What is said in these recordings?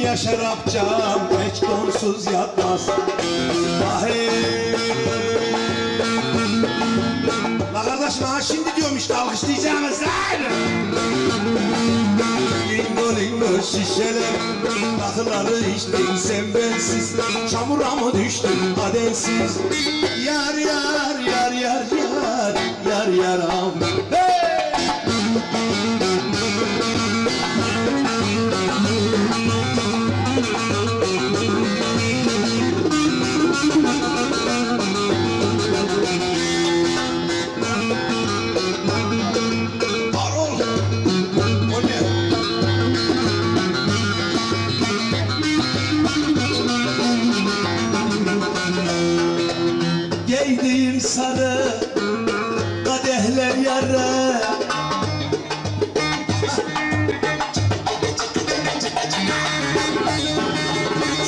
Yaşar apcam hiç donsuz yatmaz. Ahey. La kardeşim ha şimdi diyorum işte alkışlayacağınız lan. Lingo lingo şişeler, rakıları içtin sen bensiz. Çamura mı düştün kadensiz? Yar yar yar yar yar yar yaram. Hey! Giydiğim sarı kadehler yarı.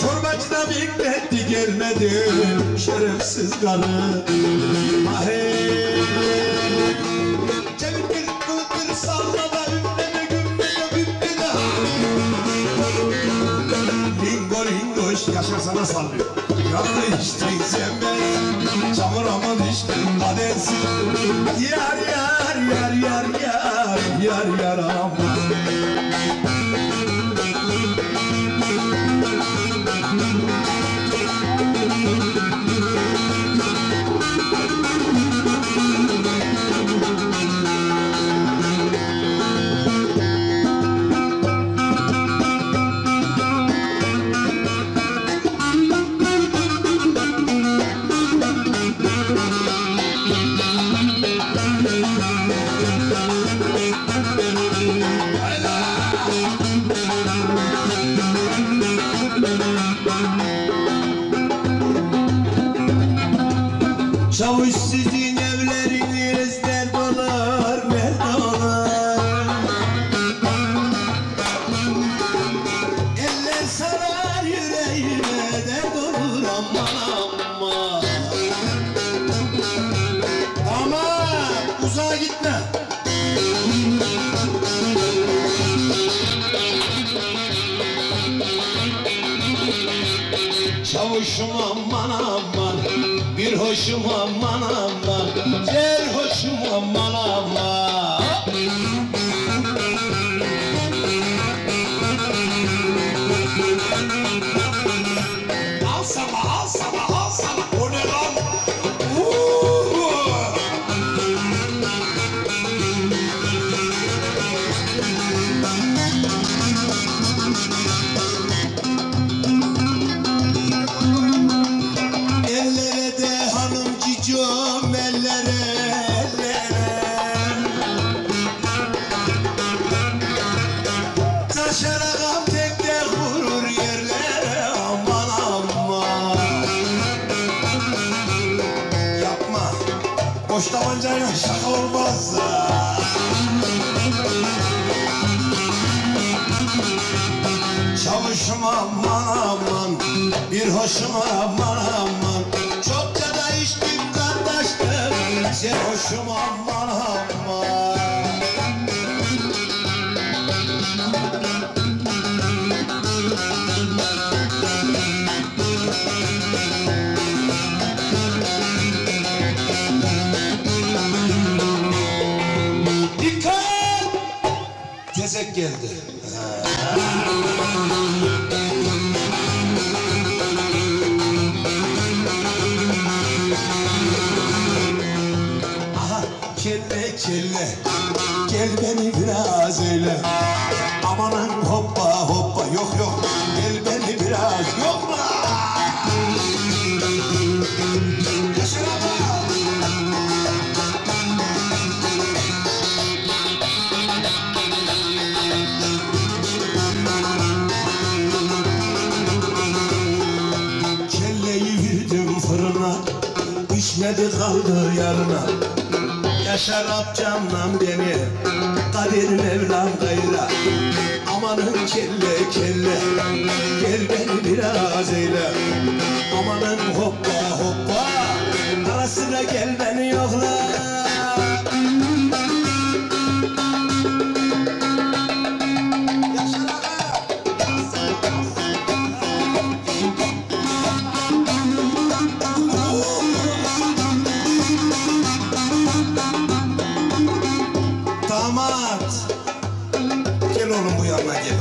Çorbacıda bekletti gelmedi şerefsiz karı. Ahey. Cebir kıldır salla da ümmede gümmede gümmede. Lingo lingo Yaşar sana sallıyor. Yanı içtin sen ben, çamura mı düştün kadensiz? Yar yar yar yar yar yar yaram. Çavuş sizin evleriniz dert olur, dert olur. Eller sarar yüreğime dert olur aman aman. Aman uzağa gitme. Çavuşum aman aman, bir hoşum aman aman, gel hoşum aman aman. Al sana al sana al sana, o ne lan? Ellere de hanım cicom ellere ellere. Taşar ağam tek tek vurur yerlere aman aman. Yapma, boş tabancayla şaka olmaz. Çavuşum aman aman, bir hoşum aman aman. Çokça da içtim kardeşim, sen hoşum aman aman. Dikkat! Tezek geldi. Aha kelle kelle, gel beni biraz eyle. Amanın hoppa hoppa, yok yok, gel beni biraz, yok mu? Yaşar abi. Fırına pişmedi kaldı yarına. Yaşar apcamla beni Kadir Mevlam gayra. Amanın kelle kelle, gel beni biraz eyle. Amanın hoppa hoppa, ara sıra gel beni yokla. Yaşar abi. Damat. Gel oğlum bu yana gel.